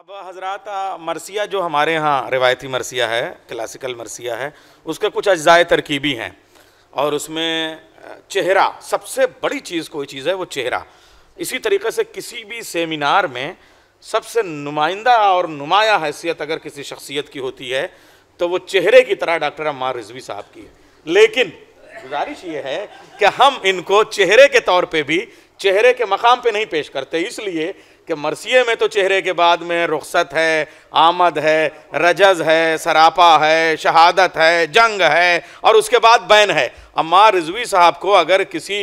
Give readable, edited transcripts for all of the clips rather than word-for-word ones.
अब हजरात मरसिया जो हमारे यहाँ रिवायती मरसिया है, क्लासिकल मरसिया है, उसके कुछ अज्जाए तरकीबी हैं और उसमें चेहरा सबसे बड़ी चीज़ कोई चीज़ है वो चेहरा। इसी तरीके से किसी भी सेमिनार में सबसे नुमाइंदा और नुमाया हैसियत अगर किसी शख्सियत की होती है तो वो चेहरे की तरह डॉक्टर अम्मार रिजवी साहब की है। लेकिन गुजारिश ये है कि हम इनको चेहरे के तौर पे भी चेहरे के मकाम पे नहीं पेश करते, इसलिए कि मरसिये में तो चेहरे के बाद में रुखसत है, आमद है, रजज़ है, सरापा है, शहादत है, जंग है और उसके बाद बैन है। अम्मार रिजवी साहब को अगर किसी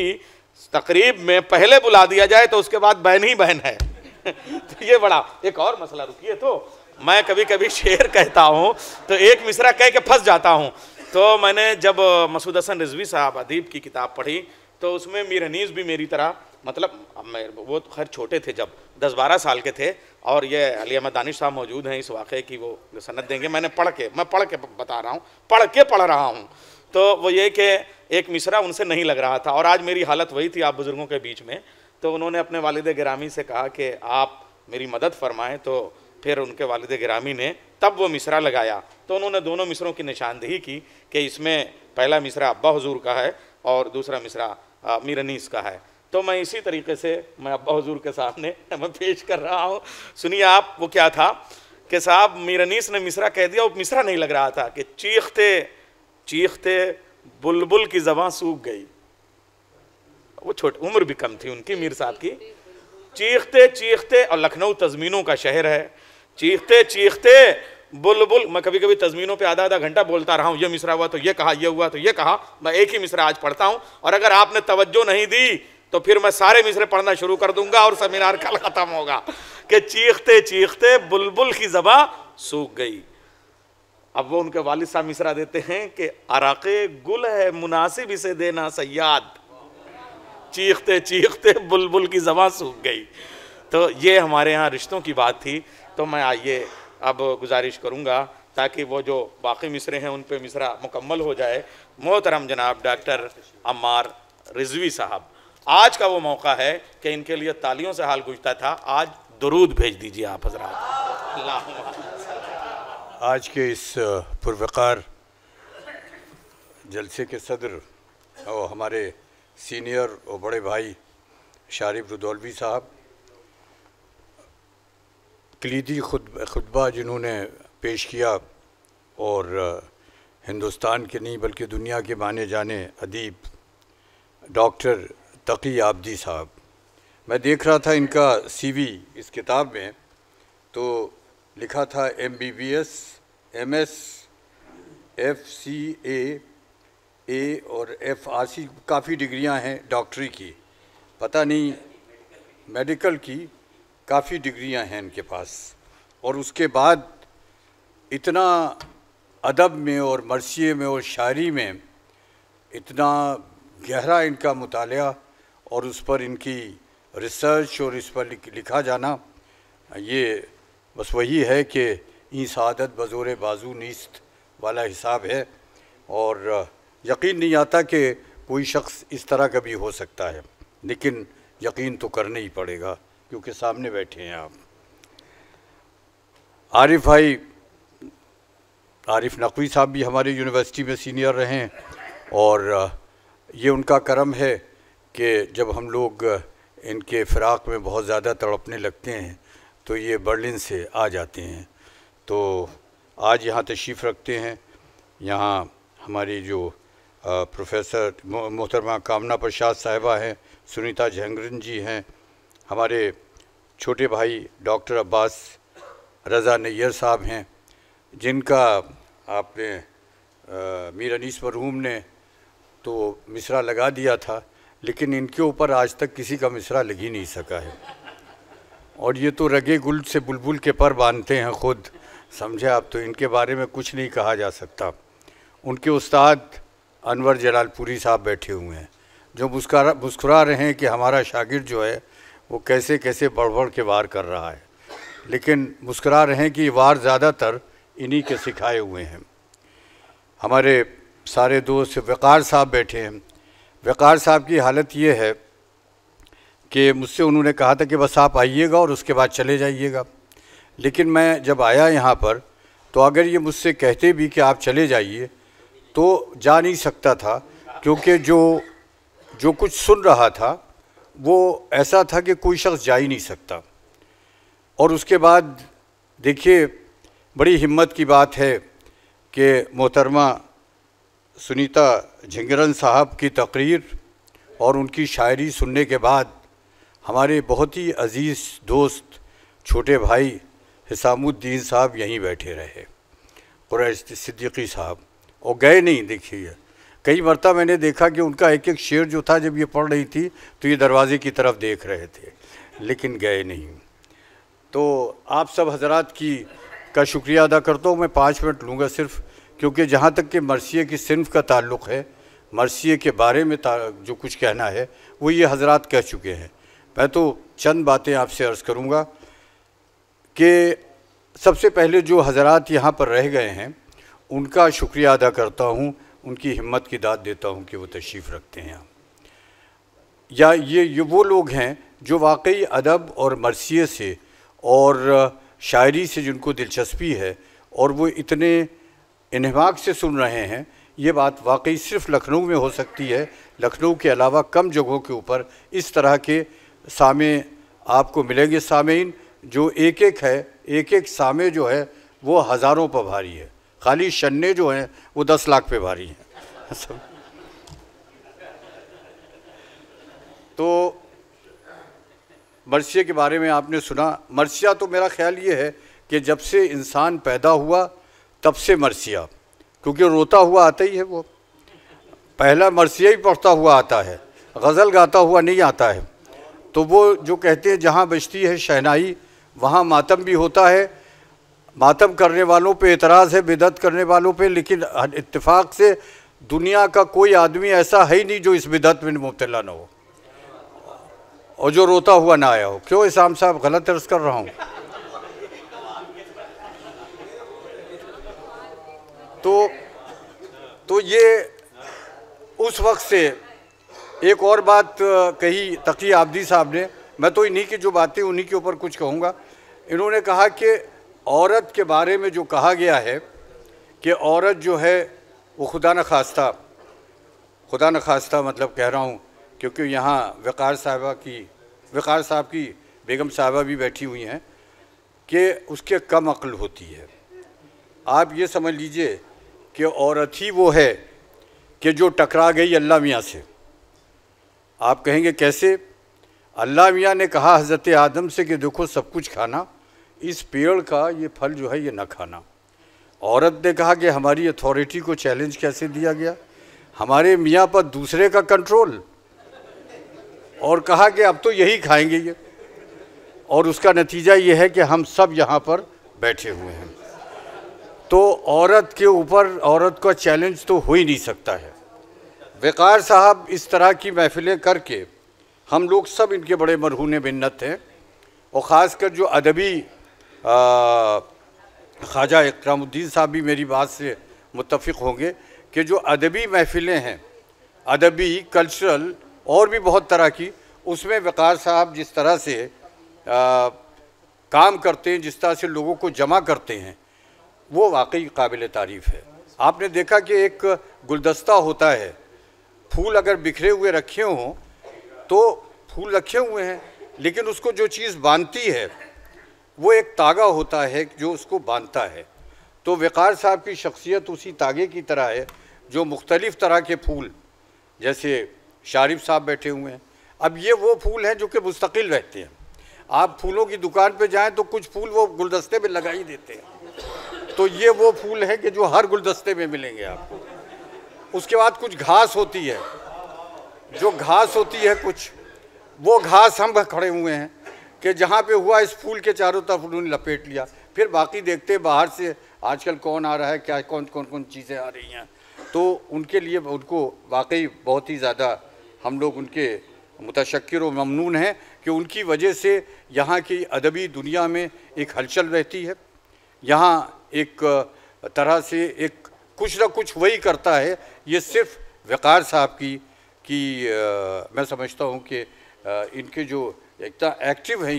तकरीब में पहले बुला दिया जाए तो उसके बाद बैन ही बैन है। तो ये बड़ा एक और मसला, रुकिए, तो मैं कभी कभी शेर कहता हूँ तो एक मिसरा कह के फंस जाता हूँ। तो मैंने जब मसूद हसन रिजवी साहब अदीब की किताब पढ़ी तो उसमें मीर अनीस भी मेरी तरह, मतलब वो तो खैर छोटे थे, जब 10-12 साल के थे, और ये अली अहमद दानिश साहब मौजूद हैं इस वाक़े की, वो सनद देंगे। मैं पढ़ के बता रहा हूँ, पढ़ रहा हूँ। तो वो ये कि एक मिसरा उनसे नहीं लग रहा था और आज मेरी हालत वही थी आप बुज़ुर्गों के बीच में। तो उन्होंने अपने वालिद गिरामी से कहा कि आप मेरी मदद फरमाएँ। तो फिर उनके वालिद गिरामी ने तब वो मिसरा लगाया। तो उन्होंने दोनों मिसरों की निशानदेही की कि इसमें पहला मिसरा अब्बा हुजूर का है और दूसरा मिसरा मीर अनीस का है। तो मैं इसी तरीके से मैं अब्बा हुजूर के सामने मैं पेश कर रहा हूँ। सुनिए आप, वो क्या था कि साहब मीर अनीस ने मिसरा कह दिया, वो मिसरा नहीं लग रहा था कि चीखते चीखते बुलबुल की ज़बां सूख गई। वो छोटी उम्र भी कम थी उनकी, मीर साहब की। चीखते चीखते, और लखनऊ तज़मीनों का शहर है, चीखते चीखते बुलबुल, मैं कभी कभी तज़मीनों पे आधा घंटा बोलता रहा हूँ, ये मिसरा हुआ तो ये कहा, ये हुआ तो ये कहा। मैं एक ही मिसरा आज पढ़ता हूँ और अगर आपने तवज्जो नहीं दी तो फिर मैं सारे मिसरे पढ़ना शुरू कर दूंगा और सेमिनार कल ख़त्म होगा। कि चीखते चीखते बुलबुल की ज़बां सूख गई। अब वो उनके वालिद साहब मिसरा देते हैं कि अराक़े गुल है मुनासिब इसे देना सयाद, चीखते चीखते बुलबुल की ज़बां सूख गई। तो ये हमारे यहाँ रिश्तों की बात थी। तो मैं आइए अब गुजारिश करूँगा ताकि वो जो बाकी मिसरे हैं उन पे मिसरा मुकम्मल हो जाए। मोहतरम जनाब डॉक्टर अम्मार रिजवी साहब, आज का वो मौका है कि इनके लिए तालियों से हाल गूंजता था। आज दुरूद भेज दीजिए आप हज़रात। आज के इस पुरवकार जलसे के सदर और हमारे सीनियर और बड़े भाई शारिफ रुदौलवी साहब, कलीदी खुतबा जिन्होंने पेश किया और हिंदुस्तान के नहीं बल्कि दुनिया के माने जाने अदीब डॉक्टर तकी आबदी साहब। मैं देख रहा था इनका CV इस किताब में, तो लिखा था MBBS, MS, FCA और FRC, काफ़ी डिग्रियां हैं डॉक्टरी की, पता नहीं मेडिकल की, काफ़ी डिग्रियां हैं इनके पास। और उसके बाद इतना अदब में और मरसिये में और शायरी में इतना गहरा इनका मुतालिया और उस पर इनकी रिसर्च और इस पर लिखा जाना, ये बस वही है कि ई सादत बज़ोर बाजू नीस्त वाला हिसाब है। और यकीन नहीं आता कि कोई शख्स इस तरह का भी हो सकता है, लेकिन यकीन तो करना ही पड़ेगा क्योंकि सामने बैठे हैं आप। आरिफ भाई, आरिफ नकवी साहब भी हमारी यूनिवर्सिटी में सीनियर रहे हैं और ये उनका करम है कि जब हम लोग इनके फ़िराक़ में बहुत ज़्यादा तड़पने लगते हैं तो ये बर्लिन से आ जाते हैं। तो आज यहाँ तशरीफ़ रखते हैं। यहाँ हमारी जो प्रोफेसर मोहतरमा कामना प्रसाद साहिबा हैं, सुनीता जहंगरन जी हैं, हमारे छोटे भाई डॉक्टर अब्बास रज़ा नैयर साहब हैं, जिनका आपने मीर अनीस मरहूम ने तो मिसरा लगा दिया था, लेकिन इनके ऊपर आज तक किसी का मिसरा लग ही नहीं सका है। और ये तो रगे गुल से बुलबुल के पर बांधते हैं खुद, समझे आप, तो इनके बारे में कुछ नहीं कहा जा सकता। उनके उस्ताद अनवर जलालपुरी साहब बैठे हुए हैं जो मुस्कुरा रहे हैं कि हमारा शागिर्द जो है वो कैसे कैसे बढ़ बढ़ के वार कर रहा है, लेकिन मुस्कुरा रहे हैं कि वार ज़्यादातर इन्हीं के सिखाए हुए हैं। हमारे सारे दोस्त वक़ार साहब बैठे हैं। वक़ार साहब की हालत ये है कि मुझसे उन्होंने कहा था कि बस आप आइएगा और उसके बाद चले जाइएगा, लेकिन मैं जब आया यहाँ पर तो अगर ये मुझसे कहते भी कि आप चले जाइए तो जा नहीं सकता था, क्योंकि जो कुछ सुन रहा था वो ऐसा था कि कोई शख्स जा ही नहीं सकता। और उसके बाद देखिए, बड़ी हिम्मत की बात है कि मोहतरमा सुनीता झिंगरन साहब की तकरीर और उनकी शायरी सुनने के बाद हमारे बहुत ही अज़ीज़ दोस्त छोटे भाई हिसामुद्दीन साहब यहीं बैठे रहे, कुरैश सिद्दीकी साहब, और गए नहीं। देखिए, कई मरतबा मैंने देखा कि उनका एक एक शेर जो था जब ये पढ़ रही थी तो ये दरवाज़े की तरफ देख रहे थे, लेकिन गए नहीं। तो आप सब हजरात का शुक्रिया अदा करता हूँ। मैं 5 मिनट लूँगा सिर्फ, क्योंकि जहाँ तक कि मरसिए की सिन्फ का ताल्लुक़ है, मरसिए के बारे में जो कुछ कहना है वो ये हजरात कह चुके हैं। मैं तो चंद बातें आपसे अर्ज़ करूँगा कि सबसे पहले जो हजरात यहाँ पर रह गए हैं उनका शुक्रिया अदा करता हूँ, उनकी हिम्मत की दाद देता हूँ कि वो तशरीफ़ रखते हैं यहाँ। या ये वो लोग हैं जो वाकई अदब और मरसिए से और शायरी से जिनको दिलचस्पी है और वो इतने इन्हमाक से सुन रहे हैं। ये बात वाकई सिर्फ लखनऊ में हो सकती है। लखनऊ के अलावा कम जगहों के ऊपर इस तरह के सामे आपको मिलेंगे, सामेइन जो एक एक सामे जो है वो हज़ारों पर भारी है, खाली शन्ने जो हैं वो 10 लाख पे भारी हैं। तो मरसिया के बारे में आपने सुना। मरसिया तो मेरा ख्याल ये है कि जब से इंसान पैदा हुआ तब से मरसिया, क्योंकि रोता हुआ आता ही है, वो पहला मरसिया ही पढ़ता हुआ आता है, गज़ल गाता हुआ नहीं आता है। तो वो जो कहते हैं जहाँ बजती है शहनाई वहाँ मातम भी होता है। मातम करने वालों पे एतराज़ है, बिदअत करने वालों पे, लेकिन इत्तेफाक से दुनिया का कोई आदमी ऐसा है ही नहीं जो इस बिदअत में मुब्तला ना हो और जो रोता हुआ ना आया हो। क्यों इसाम साहब, गलत अर्ज़ कर रहा हूँ? तो ये उस वक्त से एक और बात कही तकी आबदी साहब ने, मैं तो इन्हीं की जो बातें उन्हीं के ऊपर कुछ कहूँगा। इन्होंने कहा कि औरत के बारे में जो कहा गया है कि औरत जो है वो खुदा न खास्ता मतलब कह रहा हूँ क्योंकि यहाँ वक़ार साहब की बेगम साहबा भी बैठी हुई हैं, कि उसके कम अक्ल होती है। आप ये समझ लीजिए कि औरत ही वो है कि जो टकरा गई अल्लाह मियाँ से। आप कहेंगे कैसे? अल्लाह मियाँ ने कहा हज़रत आदम से कि देखो सब कुछ खाना, इस पेड़ का ये फल जो है ये न खाना। औरत ने कहा कि हमारी अथॉरिटी को चैलेंज कैसे दिया गया, हमारे मियाँ पर दूसरे का कंट्रोल, और कहा कि अब तो यही खाएंगे ये, और उसका नतीजा ये है कि हम सब यहाँ पर बैठे हुए हैं। तो औरत के ऊपर औरत का चैलेंज तो हो ही नहीं सकता है। वक़ार साहब इस तरह की महफ़िलें करके हम लोग सब इनके बड़े मरहून मिन्नत हैं, और ख़ासकर जो अदबी ख्वाजा इकरामुद्दीन साहब भी मेरी बात से मुत्तफ़िक़ होंगे कि जो अदबी महफ़िलें हैं, अदबी, कल्चरल और भी बहुत तरह की, उसमें वक़ार साहब जिस तरह से काम करते हैं, जिस तरह से लोगों को जमा करते हैं, वो वाकई काबिल तारीफ़ है। आपने देखा कि एक गुलदस्ता होता है, फूल अगर बिखरे हुए रखे हों तो फूल रखे हुए हैं, लेकिन उसको जो चीज़ बांधती है वो एक तागा होता है जो उसको बांधता है। तो वक़ार साहब की शख्सियत उसी तागे की तरह है जो मुख्तलिफ़ तरह के फूल, जैसे शारिफ साहब बैठे हुए हैं, अब ये वो फूल हैं जो कि मुस्तकिल रहते हैं। आप फूलों की दुकान पे जाएं तो कुछ फूल वो गुलदस्ते में लगा ही देते हैं, तो ये वो फूल है कि जो हर गुलदस्ते में मिलेंगे आपको। उसके बाद कुछ घास होती है, जो घास होती है कुछ, वो घास हम खड़े हुए हैं कि जहाँ पे हुआ इस फूल के चारों तरफ उन्होंने लपेट लिया। फिर बाकी देखते हैं बाहर से आजकल कौन आ रहा है, क्या कौन चीज़ें आ रही हैं, तो उनके लिए उनको वाकई बहुत ही ज़्यादा हम लोग उनके मुतशक्किर व ममनून हैं कि उनकी वजह से यहाँ की अदबी दुनिया में एक हलचल रहती है। यहाँ एक तरह से एक कुछ ना कुछ वही करता है। ये सिर्फ वक़ार साहब की मैं समझता हूँ कि इनके जो इतना एक्टिव हैं,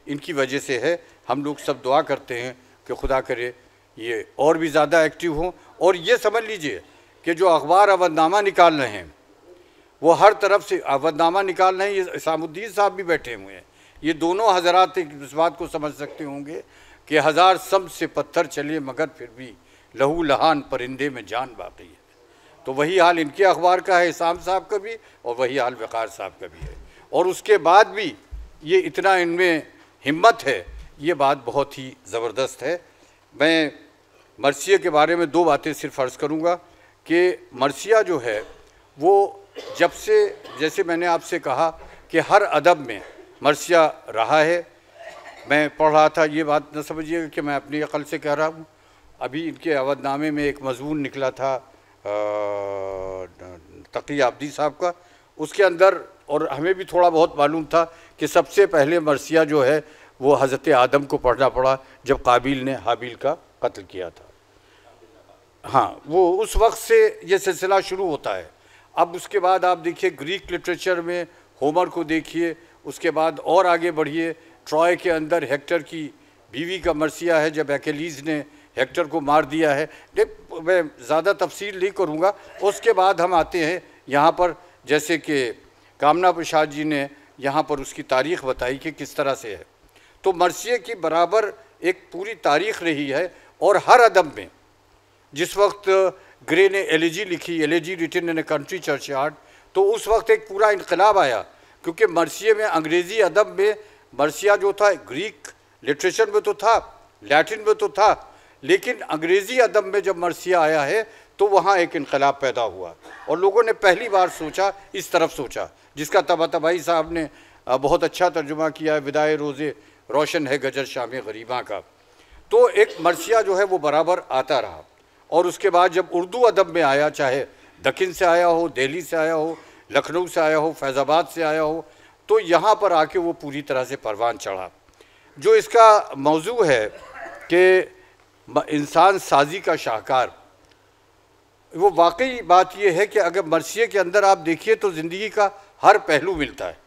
इनकी वजह से है। हम लोग सब दुआ करते हैं कि खुदा करे ये और भी ज़्यादा एक्टिव हों। और ये समझ लीजिए कि जो अखबार अवधनामा निकाल रहे हैं वो हर तरफ से अवधनामा निकाल रहे हैं। ये इसामुद्दीन साहब भी बैठे हुए हैं, ये दोनों हजरात इस बात को समझ सकते होंगे कि हज़ार सम से पत्थर चले मगर फिर भी लहू लहान परिंदे में जान बाकी है। तो वही हाल इनके अखबार का है, इसाम साहब का भी, और वही हाल वक़ार साहब का भी है। और उसके बाद भी ये इतना इनमें हिम्मत है, ये बात बहुत ही ज़बरदस्त है। मैं मरसिया के बारे में दो बातें सिर्फ अर्ज़ करूँगा कि मरसिया जो है वो जब से, जैसे मैंने आपसे कहा कि हर अदब में मरसिया रहा है। मैं पढ़ रहा था, ये बात न समझिएगा कि मैं अपनी अक़ल से कह रहा हूँ, अभी इनके अवधनामे में एक मज़मून निकला था तकी आबदी साहब का, उसके अंदर, और हमें भी थोड़ा बहुत मालूम था कि सबसे पहले मरसिया जो है वो हज़रत आदम को पढ़ना पड़ा जब काबिल ने हाबिल का कत्ल किया था। हाँ, वो उस वक्त से ये सिलसिला शुरू होता है। अब उसके बाद आप देखिए ग्रीक लिटरेचर में होमर को देखिए, उसके बाद और आगे बढ़िए, ट्रॉय के अंदर हेक्टर की बीवी का मरसिया है जब एक्लीज़ ने हेक्टर को मार दिया है। मैं ज़्यादा तफसील नहीं करूँगा। उसके बाद हम आते हैं यहाँ पर, जैसे कि कामना प्रसाद जी ने यहाँ पर उसकी तारीख़ बताई कि किस तरह से है। तो मरसिया की बराबर एक पूरी तारीख़ रही है। और हर अदब में जिस वक्त ग्रे ने एलेजी लिखी, elegy written in a country churchyard, तो उस वक्त एक पूरा इनकलाब आया, क्योंकि मरसिया में अंग्रेज़ी अदब में मरसिया जो था ग्रीक लिटरेचर में तो था, लैटिन में तो था, लेकिन अंग्रेज़ी अदब में जब मरसिया आया है तो वहाँ एक इनकलाब पैदा हुआ और लोगों ने पहली बार सोचा, इस तरफ सोचा, जिसका तबातबाई साहब ने बहुत अच्छा तर्जुमा किया है, विदाए रोज़े रोशन है गजर शाम गरीबा का। तो एक मरसिया जो है वो बराबर आता रहा। और उसके बाद जब उर्दू अदब में आया, चाहे दक्कन से आया हो, दिल्ली से आया हो, लखनऊ से आया हो, फैज़ाबाद से आया हो, तो यहाँ पर आके वो पूरी तरह से परवान चढ़ा। जो इसका मौजू है कि इंसान साजी का शाहकार, वो वाकई बात ये है कि अगर मरसिया के अंदर आप देखिए तो ज़िंदगी का हर पहलू मिलता है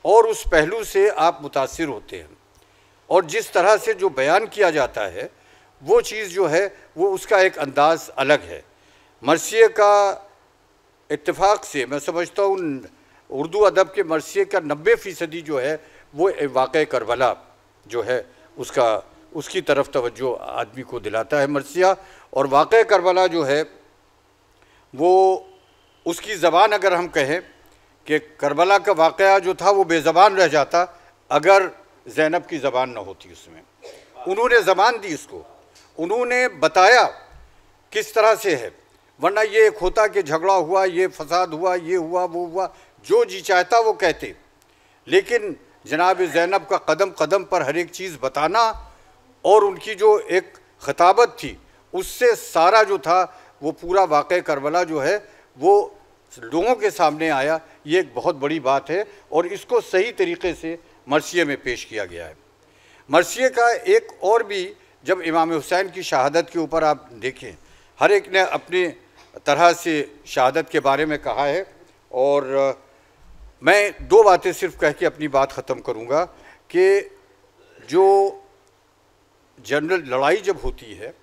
और उस पहलू से आप मुतासिर होते हैं। और जिस तरह से जो बयान किया जाता है वो चीज़ जो है वो उसका एक अंदाज़ अलग है। मरसिया का इत्तेफाक से मैं समझता हूँ उर्दू अदब के मरसिया का 90% जो है वो वाक़या करबला जो है उसकी तरफ तवज्जो आदमी को दिलाता है मरसिया। और वाक़या करबला जो है वो उसकी ज़बान, अगर हम कहें कि करबला का वाक़या जो था वो बेज़बान रह जाता अगर ज़ैनब की ज़बान ना होती उसमें। उन्होंने ज़बान दी इसको, उन्होंने बताया किस तरह से है, वरना ये एक होता कि झगड़ा हुआ, ये फसाद हुआ, ये हुआ, वो हुआ, जो जी चाहता वो कहते। लेकिन जनाब ज़ैनब का कदम कदम पर हर एक चीज़ बताना और उनकी जो एक खिताबत थी उससे सारा जो था वो पूरा वाक़या करबला जो है वो लोगों के सामने आया। ये एक बहुत बड़ी बात है और इसको सही तरीक़े से मरसिया में पेश किया गया है। मरसिया का एक और भी, जब इमाम हुसैन की शहादत के ऊपर आप देखें, हर एक ने अपनी तरह से शहादत के बारे में कहा है। और मैं दो बातें सिर्फ कह के अपनी बात ख़त्म करूँगा कि जो जनरल लड़ाई जब होती है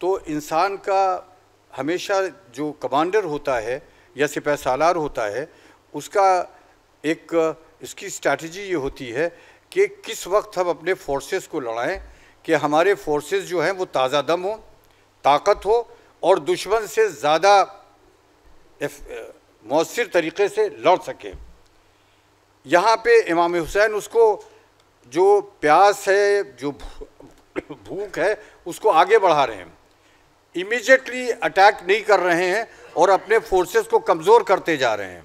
तो इंसान का हमेशा जो कमांडर होता है या सिपह सालार होता है उसका एक इसकी स्ट्रैटेजी ये होती है कि किस वक्त हम अपने फोर्सेस को लड़ाएं कि हमारे फोर्सेस जो हैं वो ताज़ा दम हो, ताकत हो और दुश्मन से ज़्यादा मौसर तरीक़े से लड़ सकें। यहाँ पे इमाम हुसैन उसको जो प्यास है, जो भूख है, उसको आगे बढ़ा रहे हैं, इमीडिएटली अटैक नहीं कर रहे हैं और अपने फोर्सेस को कमज़ोर करते जा रहे हैं।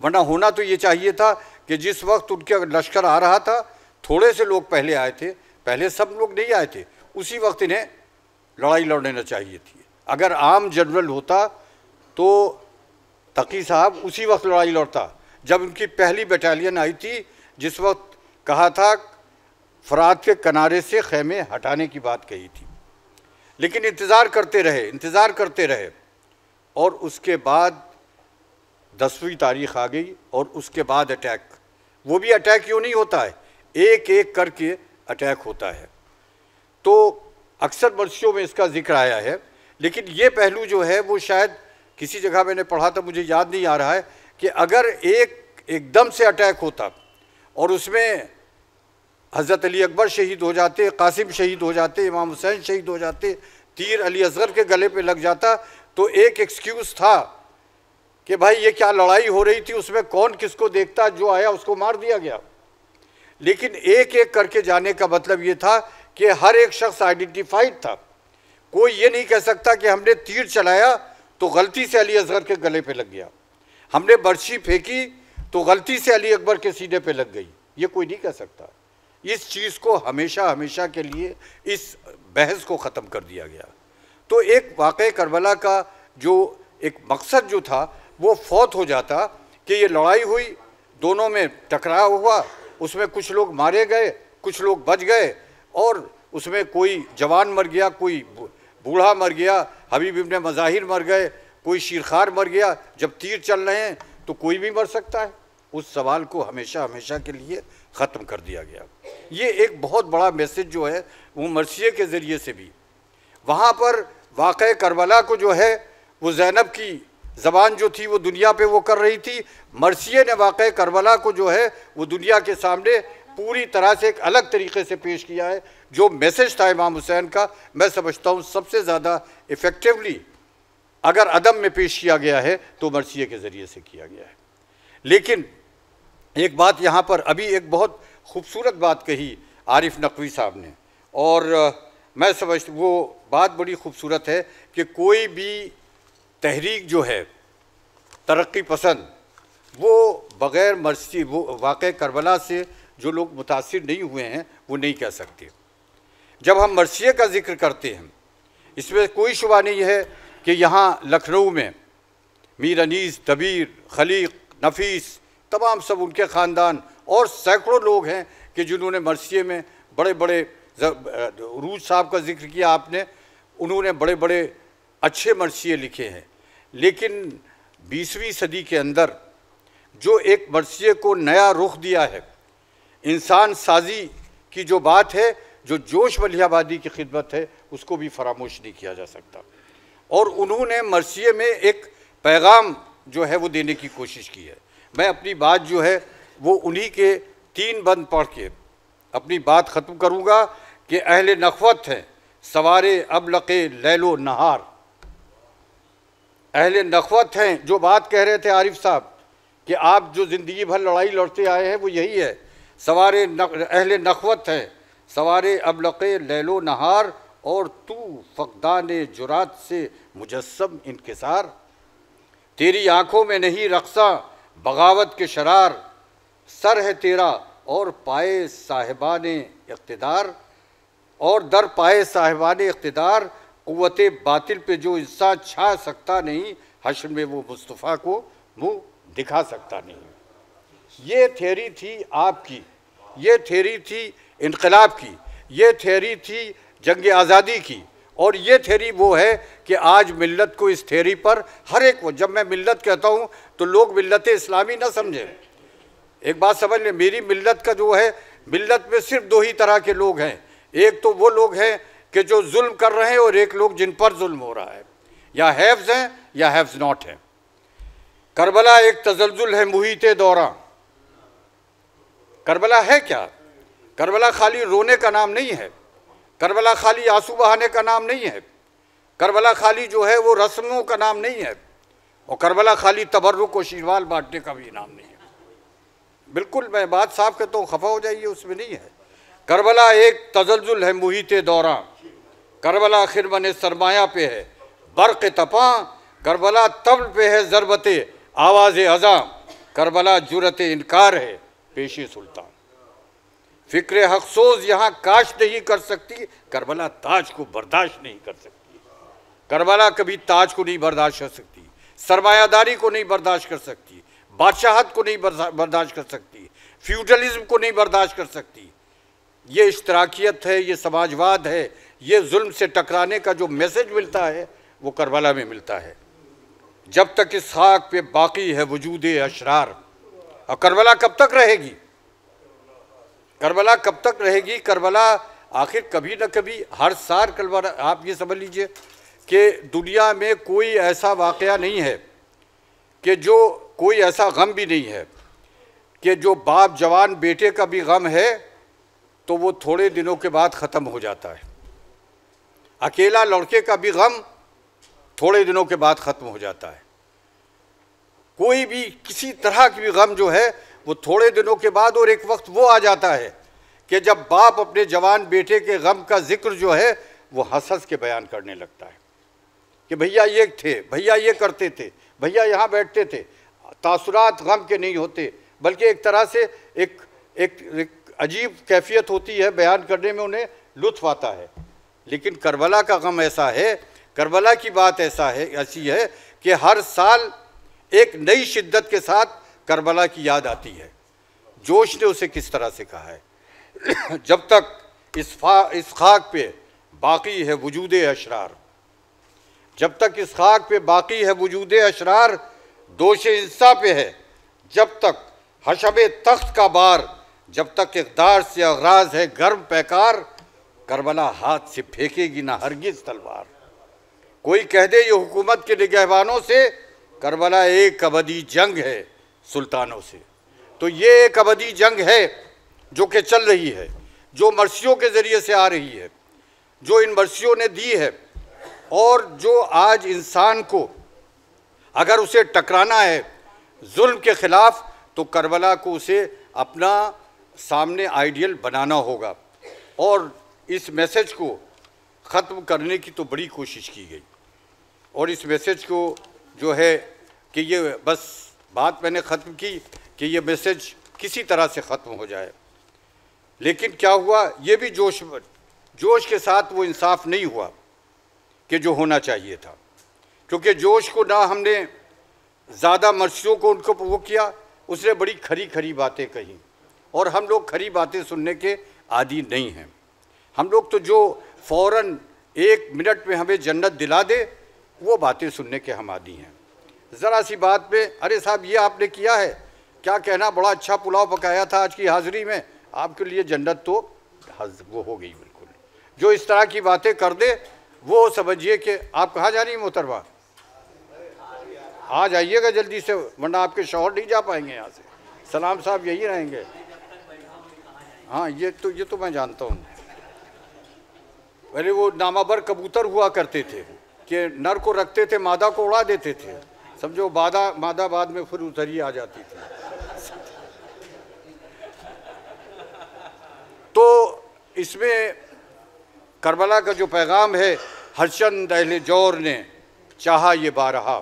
वरना होना तो ये चाहिए था कि जिस वक्त उनके लश्कर आ रहा था, थोड़े से लोग पहले आए थे, पहले सब लोग नहीं आए थे, उसी वक्त इन्हें लड़ाई लड़ लेना चाहिए थी। अगर आम जनरल होता तो तकी साहब उसी वक्त लड़ाई लड़ता जब उनकी पहली बटालियन आई थी, जिस वक्त कहा था फरात के किनारे से ख़ैमे हटाने की बात कही थी। लेकिन इंतज़ार करते रहे और उसके बाद 10वीं तारीख़ आ गई और उसके बाद अटैक। वो भी अटैक क्यों नहीं होता है, एक एक करके अटैक होता है। तो अक्सर मर्सियों में इसका जिक्र आया है, लेकिन ये पहलू जो है वो शायद किसी जगह मैंने पढ़ा था, मुझे याद नहीं आ रहा है, कि अगर एकदम से अटैक होता और उसमें हज़रत अली अकबर शहीद हो जाते, कासिम शहीद हो जाते, इमाम हुसैन शहीद हो जाते, तीर अली असगर के गले पे लग जाता, तो एक एक्सक्यूज़ था कि भाई ये क्या लड़ाई हो रही थी, उसमें कौन किसको देखता, जो आया उसको मार दिया गया। लेकिन एक एक करके जाने का मतलब ये था कि हर एक शख्स आइडेंटिफाइड था। कोई ये नहीं कह सकता कि हमने तीर चलाया तो गलती से अली असगर के गले पे लग गया, हमने बर्छी फेंकी तो गलती से अली अकबर के सीने पे लग गई, ये कोई नहीं कह सकता। इस चीज़ को हमेशा हमेशा के लिए इस बहस को ख़त्म कर दिया गया। तो एक वाक़े करबला का जो एक मकसद जो था वो फौत हो जाता कि ये लड़ाई हुई, दोनों में टकराव हुआ, उसमें कुछ लोग मारे गए, कुछ लोग बच गए, और उसमें कोई जवान मर गया, कोई बूढ़ा मर गया, हबीब इब्ने मज़ाहिर मर गए, कोई शीरखार मर गया। जब तीर चल रहे हैं तो कोई भी मर सकता है। उस सवाल को हमेशा हमेशा के लिए ख़त्म कर दिया गया। ये एक बहुत बड़ा मैसेज जो है वो मरसिये के ज़रिए से भी वहाँ पर वाक़े करबला को जो है वो ज़ैनब की ज़बान जो थी वो दुनिया पे वो कर रही थी। मरसिये ने वाक़े करबला को जो है वो दुनिया के सामने पूरी तरह से एक अलग तरीके से पेश किया है। जो मैसेज था इमाम हुसैन का, मैं समझता हूँ सबसे ज़्यादा इफ़ेक्टिवली अगर अदब में पेश किया गया है तो मरसिये के ज़रिए से किया गया है। लेकिन एक बात यहाँ पर अभी एक बहुत खूबसूरत बात कही आरिफ नकवी साहब ने, और मैं समझता वो बात बड़ी खूबसूरत है कि कोई भी तहरीक जो है तरक्की पसंद, वो बग़ैर मरसी वो वाक़े करबला से जो लोग मुतासिर नहीं हुए हैं वो नहीं कह सकते। जब हम मरसिये का ज़िक्र करते हैं, इसमें कोई शुबा नहीं है कि यहाँ लखनऊ में मीर अनीस, दबीर, खलीक, नफीस, तमाम सब उनके ख़ानदान और सैकड़ों लोग हैं कि जिन्होंने मरसिये में बड़े बड़े, रूज साहब का जिक्र किया आपने, उन्होंने बड़े बड़े अच्छे मरसिये लिखे हैं। लेकिन 20वीं सदी के अंदर जो एक मरसिये को नया रुख दिया है, इंसान साजी की जो बात है, जो जोश मलिहाबादी की खिदमत है, उसको भी फरामोश नहीं किया जा सकता। और उन्होंने मरसिये में एक पैगाम जो है वो देने की कोशिश की है। मैं अपनी बात जो है वो उन्हीं के 3 बंद पढ़ के अपनी बात ख़त्म करूँगा कि अहले नखवत हैं सवारे अबलक़े लैलो नहार। अहले नखवत हैं, जो बात कह रहे थे आरिफ साहब कि आप जो ज़िंदगी भर लड़ाई लड़ते आए हैं वो यही है। सवारे अहले नखवत हैं सवारे अबलक़े लैलो नहार, और तू फ़क़दाने जुरात से मुजस्सम इनकिसार। तेरी आँखों में नहीं रक़सा बगावत के शरार, सर है तेरा और पाए साहिबाने इक़्तिदार, और दर पाए साहिबाने इक़्तिदार क़ुव्वते बातिल पे जो इंसान छा सकता नहीं, हश्र में वो मुस्तफ़ा को मुँह दिखा सकता नहीं। ये थ्योरी थी आपकी, ये थ्योरी थी इनकलाब की, ये थ्योरी थी जंग आज़ादी की, और ये थ्योरी वो है कि आज मिल्लत को इस थ्योरी पर हर एक, जब मैं मिल्लत कहता हूँ तो लोग मिल्लत इस्लामी ना समझें। एक बात समझ लें, मेरी मिल्लत का जो है, मिल्लत में सिर्फ 2 ही तरह के लोग हैं। एक तो वो लोग हैं कि जो जुल्म कर रहे हैं, और एक लोग जिन पर जुल्म हो रहा है, या हैव्स हैं या हैव्स नॉट हैं। करबला एक तजल्जुल है मुहीते दौरा। करबला है क्या? करबला खाली रोने का नाम नहीं है, करबला खाली आंसू बहाने का नाम नहीं है, करबला खाली जो है वो रस्मों का नाम नहीं है, और करबला खाली तबर्रुक और शीरवाल बांटने का भी नाम नहीं है। बिल्कुल मैं बात साफ कहता हूँ, खफा हो जाइए, उसमें नहीं है। करबला एक तजल्जुल है मुहीते दौरा, करबला खिरमन सरमाया पे है बर्क़ तपा, करबला तबल पे है ज़रबते आवाज़ अज़ा, करबला जुरत इनकार है पेशे सुल्तान। फ़िक्र हक़सोज़ यहाँ काश नहीं कर सकती, करबला ताज को बर्दाश्त नहीं कर सकती। करबला कभी ताज को नहीं बर्दाश्त कर सकती, सरमायादारी को नहीं बर्दाश्त कर सकती, बादशाहत को नहीं बर्दाश्त कर सकती, फ्यूडलिज्म को नहीं बर्दाश्त कर सकती। ये इश्तराकियत है, ये समाजवाद है, ये जुल्म से टकराने का जो मैसेज मिलता है वो करबला में मिलता है। जब तक इस खाक पे बाकी है वजूद अशरार, और करबला कब तक रहेगी? करबला कब तक रहेगी? करबला आखिर कभी न कभी हर साल करबला, आप ये समझ लीजिए कि दुनिया में कोई ऐसा वाक़या नहीं है कि जो, कोई ऐसा गम भी नहीं है कि जो बाप जवान बेटे का भी गम है तो वो थोड़े दिनों के बाद ख़त्म हो जाता है। अकेला लड़के का भी गम थोड़े दिनों के बाद ख़त्म हो जाता है। कोई भी किसी तरह की भी गम जो है वो थोड़े दिनों के बाद, और एक वक्त वो आ जाता है कि जब बाप अपने जवान बेटे के गम का जिक्र जो है वो हंस हंस के बयान करने लगता है कि भैया ये थे, भैया ये करते थे, भैया यहाँ बैठते थे। तासुरात गम के नहीं होते, बल्कि एक तरह से एक अजीब कैफियत होती है, बयान करने में उन्हें लुत्फ़ आता है। लेकिन करबला का गम ऐसा है, करबला की बात ऐसी है कि हर साल एक नई शिद्दत के साथ करबला की याद आती है। जोश ने उसे किस तरह से कहा है जब तक इस खाक पे बाकी है वजूद अशरार, जब तक इस खाक पे बाकी है वजूद अशरार, दोष इंसा पे है जब तक हशबे तख्त का बार, जब तक इक़दार से अगराज है गर्म पैकार, करबला हाथ से फेंकेगी ना हरगिज़ तलवार। कोई कह दे ये हुकूमत के निगहबानों से, करबला एक अबदी जंग है सुल्तानों से। तो ये एक अबदी जंग है जो कि चल रही है, जो मर्सियों के ज़रिए से आ रही है, जो इन मर्सियों ने दी है, और जो आज इंसान को अगर उसे टकराना है जुल्म के ख़िलाफ़ तो करबला को उसे अपना सामने आइडियल बनाना होगा। और इस मैसेज को ख़त्म करने की तो बड़ी कोशिश की गई, और इस मैसेज को जो है कि ये बस बात मैंने ख़त्म की कि ये मैसेज किसी तरह से ख़त्म हो जाए। लेकिन क्या हुआ, ये भी जोश के साथ वो इंसाफ नहीं हुआ कि जो होना चाहिए था, क्योंकि जोश को ना हमने ज़्यादा मर्सियों को उनको वो किया, उसने बड़ी खरी खरी बातें कही, और हम लोग खरी बातें सुनने के आदी नहीं हैं। हम लोग तो जो फ़ौरन 1 मिनट में हमें जन्नत दिला दे वो बातें सुनने के हम आदी हैं। ज़रा सी बात पे अरे साहब ये आपने किया है, क्या कहना, बड़ा अच्छा पुलाव पकाया था आज की हाज़िरी में, आपके लिए जन्नत तो वो हो गई बिल्कुल। जो इस तरह की बातें कर दे वो समझिए कि आप कहाँ जा रही हैं मोहतरमा, आ जाइएगा जल्दी से, वरना आपके शौहर नहीं जा पाएंगे यहाँ से। सलाम साहब यही रहेंगे। हाँ ये तो मैं जानता हूँ। पहले वो नामाबर कबूतर हुआ करते थे कि नर को रखते थे, मादा को उड़ा देते थे, समझो मादा बाद में फिर उधर ही आ जाती थी। तो इसमें करबला का जो पैगाम है, हरचंद अहले जौर ने चाहा ये बारहा,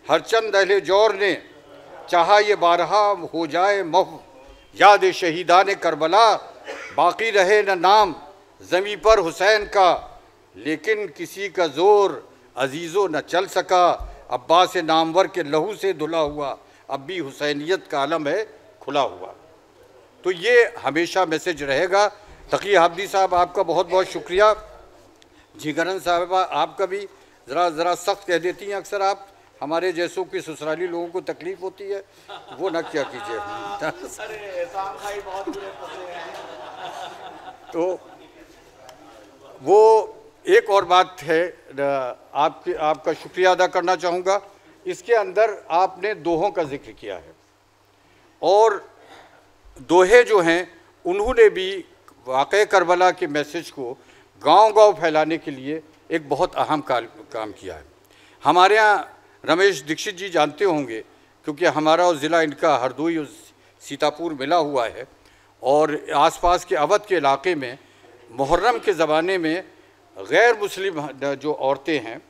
हरचंद अहले जौर ने चाहा ये बारहा, हो जाए महव याद शहीदान करबला, बाकी रहे न नाम ज़मीं पर हुसैन का, लेकिन किसी का ज़ोर अजीज़ो न चल सका, अब्बास नामवर के लहू से धुला हुआ, अब भी हुसैनियत का आलम है खुला हुआ। तो ये हमेशा मैसेज रहेगा। तकी हाबदी साहब आपका बहुत बहुत शुक्रिया। जिगरन साहबा आपका भी ज़रा सख्त कह देती हैं अक्सर, आप हमारे जैसों की ससुराली लोगों को तकलीफ़ होती है, वो न क्या कीजिए। तो वो एक और बात है, आपका शुक्रिया अदा करना चाहूँगा। इसके अंदर आपने दोहों का जिक्र किया है, और दोहे जो हैं उन्होंने भी वाक़ई करबला के मैसेज को गांव-गांव फैलाने के लिए एक बहुत अहम काम किया है। हमारे यहाँ रमेश दीक्षित जी जानते होंगे, क्योंकि हमारा और ज़िला इनका हरदोई और सीतापुर मिला हुआ है, और आसपास के अवध के इलाके में मुहर्रम के ज़माने में गैर मुस्लिम जो औरतें हैं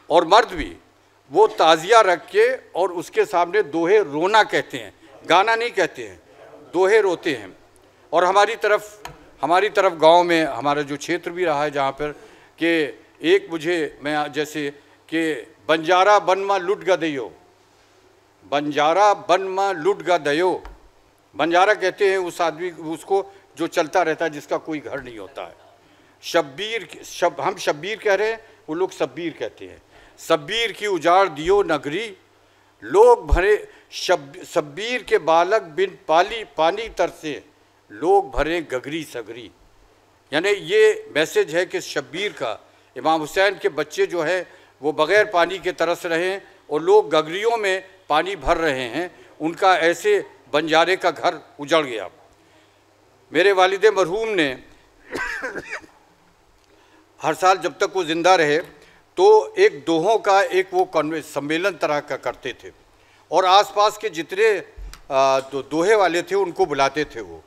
और मर्द भी, वो ताज़िया रख के और उसके सामने दोहे रोना कहते हैं, गाना नहीं कहते हैं, दोहे रोते हैं। और हमारी तरफ गांव में हमारा जो क्षेत्र भी रहा है जहाँ पर कि मैं जैसे कि बंजारा बन माँ लुट गा दयो, बंजारा बन माँ लुट गा दयो, बंजारा कहते हैं उस आदमी उसको जो चलता रहता है, जिसका कोई घर नहीं होता है। हम शब्बीर कह रहे हैं, वो लोग सब्बीर कहते हैं। सब्बीर की उजाड़ दियो नगरी, लोग भरे सब्बीर के बालक बिन पानी तरसे, लोग भरे गगरी सगरी। यानी ये मैसेज है कि शब्बीर का, इमाम हुसैन के बच्चे जो है वो बग़ैर पानी के तरस रहे हैं और लोग गगरियों में पानी भर रहे हैं, उनका ऐसे बंजारे का घर उजड़ गया। मेरे वालिद मरहूम ने हर साल जब तक वो ज़िंदा रहे तो एक दोहों का एक वो सम्मेलन तरह का करते थे और आसपास के जितने दोहे वाले थे उनको बुलाते थे वो,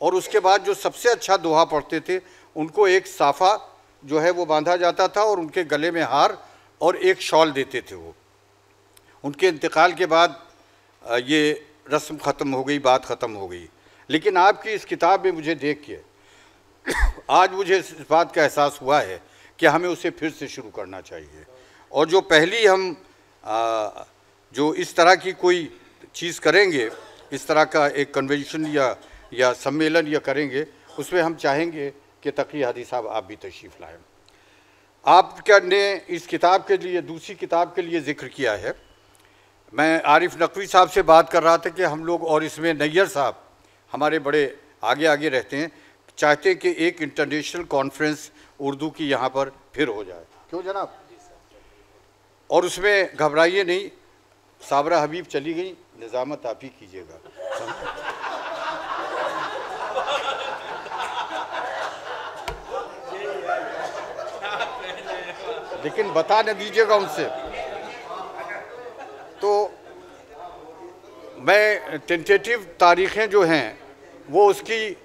और उसके बाद जो सबसे अच्छा दोहा पढ़ते थे उनको एक साफ़ा जो है वो बांधा जाता था और उनके गले में हार और एक शॉल देते थे वो। उनके इंतकाल के बाद ये रस्म ख़त्म हो गई, बात ख़त्म हो गई। लेकिन आपकी इस किताब में मुझे देख के आज मुझे इस बात का एहसास हुआ है कि हमें उसे फिर से शुरू करना चाहिए, और जो पहली हम जो इस तरह की कोई चीज़ करेंगे, इस तरह का एक कन्वेंशन या सम्मेलन या करेंगे, उसमें हम चाहेंगे कि तकी हादी साहब आप भी तशरीफ़ लाएँ। आपने इस किताब के लिए, दूसरी किताब के लिए ज़िक्र किया है। मैं आरिफ नकवी साहब से बात कर रहा था कि हम लोग, और इसमें नैयर साहब हमारे बड़े आगे आगे रहते हैं, चाहते हैं कि एक इंटरनेशनल कॉन्फ्रेंस उर्दू की यहाँ पर फिर हो जाए। क्यों जनाब? और उसमें घबराइए नहीं, साबरा हबीब चली गई, निज़ामत आप ही कीजिएगा। लेकिन बता न दीजिएगा उनसे। तो मैं टेंटेटिव तारीख़ें जो हैं वो उसकी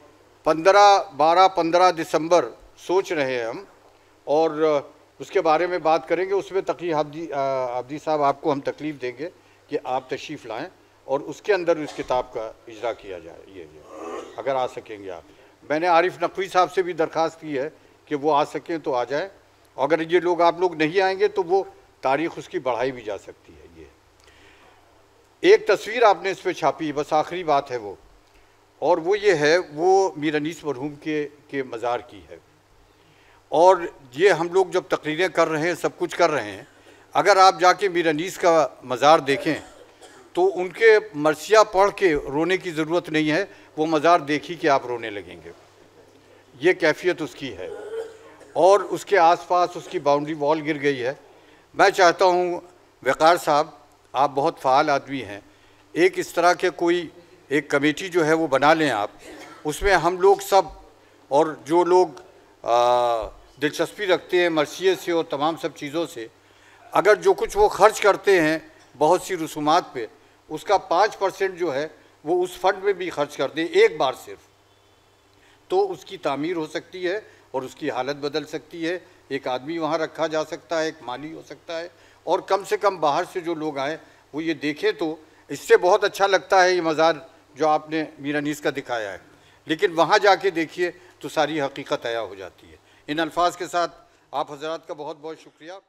12 दिसंबर सोच रहे हैं हम, और उसके बारे में बात करेंगे। उसमें तकी हादी साहब आपको हम तकलीफ़ देंगे कि आप तशरीफ़ लाएं और उसके अंदर इस किताब का इजरा किया जाए। ये अगर आ सकेंगे आप। मैंने आरिफ नकवी साहब से भी दरख्वास्त की है कि वो आ सकें तो आ जाएं, अगर ये लोग आप लोग नहीं आएंगे तो वो तारीख़ उसकी बढ़ाई भी जा सकती है। ये एक तस्वीर आपने इस पर छापी, बस आखिरी बात है वो, और वो ये है, वो मीर अनीस मरहूम के मज़ार की है। और ये हम लोग जब तकरीरें कर रहे हैं, सब कुछ कर रहे हैं, अगर आप जाके मीर अनीस का मज़ार देखें तो उनके मरसिया पढ़ के रोने की ज़रूरत नहीं है, वो मज़ार देखी कि आप रोने लगेंगे। ये कैफियत उसकी है, और उसके आसपास उसकी बाउंड्री वॉल गिर गई है। मैं चाहता हूँ वक़ार साहब, आप बहुत फ़ाल आदमी हैं, एक इस तरह के कोई एक कमेटी जो है वो बना लें आप, उसमें हम लोग सब, और जो लोग दिलचस्पी रखते हैं मरसिए से और तमाम सब चीज़ों से, अगर जो कुछ वो खर्च करते हैं बहुत सी रसूमात पे, उसका 5% जो है वो उस फंड में भी खर्च कर दें एक बार सिर्फ, तो उसकी तामीर हो सकती है और उसकी हालत बदल सकती है। एक आदमी वहाँ रखा जा सकता है, एक माली हो सकता है, और कम से कम बाहर से जो लोग आए वो ये देखें तो इससे बहुत अच्छा लगता है ये मज़ार जो आपने मीर अनीस का दिखाया है। लेकिन वहाँ जाके देखिए तो सारी हकीकत आया हो जाती है। इन अल्फाज के साथ आप हज़रात का बहुत बहुत शुक्रिया।